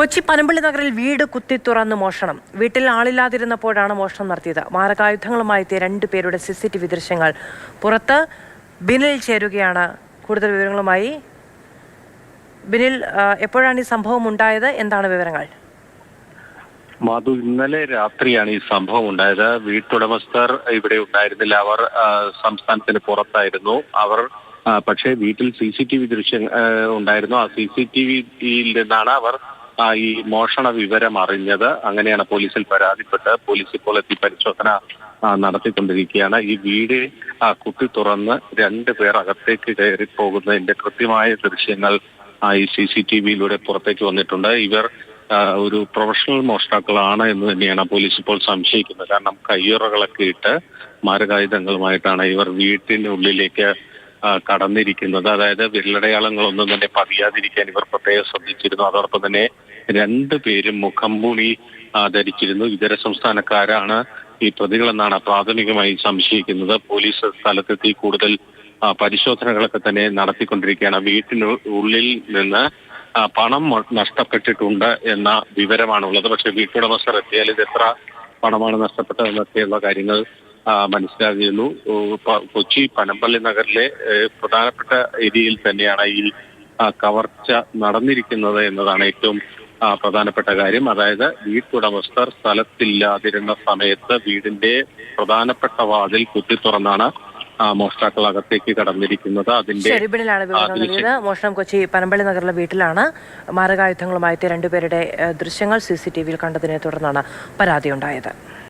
കൊച്ചി പനമ്പള്ളി നഗറിൽ വീട് കുത്തി തുറന്ന് മോഷണം. വീട്ടിൽ ആളില്ലാതിരുന്നപ്പോഴാണ് മോഷണം നടത്തിയത്. മാരകായുധങ്ങളുമായി എത്തിയ 2 പേരുടെ CCTV ദൃശ്യങ്ങൾ പുറത്ത്. ബിനിൽ ചേരുകയാണ് കൂടുതൽ വിവരങ്ങളുമായി. ബിനിൽ, എപ്പോഴാണ് ഈ സംഭവം ഉണ്ടായത്? എന്താണ് വിവരങ്ങൾ? മാധു, ഇന്നലെ രാത്രിയാണ് ഈ സംഭവം ഉണ്ടായത്. വീട്ടുടമസ്ഥർ ഇവിടെ ഉണ്ടായിരുന്നില്ല. അവർ സംസ്ഥാനത്തിന് പുറത്തായിരുന്നു. പക്ഷേ വീട്ടിൽ CCTV ദൃശ്യം ഉണ്ടായിരുന്നു. ആ CCTVയിൽ നിന്നാണ് അവർ ഈ മോഷണ വിവരം അറിഞ്ഞത്. അങ്ങനെയാണ് പോലീസിൽ പരാതിപ്പെട്ട് പോലീസ് ഇപ്പോൾ എത്തി പരിശോധന നടത്തിക്കൊണ്ടിരിക്കുകയാണ്. ഈ വീട് കുത്തി തുറന്ന് 2 പേർ അകത്തേക്ക് കയറി പോകുന്നതിന്റെ കൃത്യമായ ദൃശ്യങ്ങൾ ഈ CCTVയിലൂടെ പുറത്തേക്ക് വന്നിട്ടുണ്ട്. ഇവർ ഒരു പ്രൊഫഷണൽ മോഷ്ടാക്കളാണ് എന്ന് തന്നെയാണ് പോലീസ് ഇപ്പോൾ സംശയിക്കുന്നത്. കാരണം കയ്യുറകളൊക്കെ ഇട്ട് മാരകായുധങ്ങളുമായിട്ടാണ് ഇവർ വീട്ടിനുള്ളിലേക്ക് കടന്നിരിക്കുന്നത്. അതായത് വിരലടയാളങ്ങളൊന്നും തന്നെ പതിയാതിരിക്കാൻ ഇവർ പ്രത്യേകം ശ്രദ്ധിച്ചിരുന്നു. അതോടൊപ്പം തന്നെ 2 പേരും മുഖംമൂടി ധരിച്ചിരുന്നു. ഇതര സംസ്ഥാനക്കാരാണ് ഈ പ്രതികളെന്നാണ് പ്രാഥമികമായി സംശയിക്കുന്നത്. പോലീസ് സ്ഥലത്തെത്തി കൂടുതൽ പരിശോധനകളൊക്കെ തന്നെ നടത്തിക്കൊണ്ടിരിക്കുകയാണ്. വീട്ടിനുള്ളിൽ നിന്ന് പണം നഷ്ടപ്പെട്ടിട്ടുണ്ട് എന്ന വിവരമാണുള്ളത്. പക്ഷെ വീട്ടുടമസ്ഥർ എത്തിയാൽ ഇത് എത്ര പണമാണ് നഷ്ടപ്പെട്ടതെന്നൊക്കെയുള്ള കാര്യങ്ങൾ മനസ്സിലാകുന്നു. കൊച്ചി പനമ്പള്ളി നഗറിലെ പ്രധാനപ്പെട്ട ഏരിയയിൽ തന്നെയാണ് ഈ കവർച്ച നടന്നിരിക്കുന്നത് എന്നതാണ് ഏറ്റവും പ്രധാനപ്പെട്ട കാര്യം. അതായത് വീട്ടുടമസ്ഥർ സ്ഥലത്തില്ലാതിരുന്ന സമയത്ത് വീടിന്റെ പ്രധാനപ്പെട്ട വാതിൽ കുത്തി തുറന്നാണ് മോഷ്ടാക്കൾ അകത്തേക്ക് കടന്നിരിക്കുന്നത്. മോഷണം കൊച്ചി പനമ്പള്ളി നഗറിലെ വീട്ടിലാണ്. മാരകായുധങ്ങളുമായി 2 പേരുടെ ദൃശ്യങ്ങൾ CCTVയിൽ കണ്ടതിനെ തുടർന്നാണ് പരാതി ഉണ്ടായത്.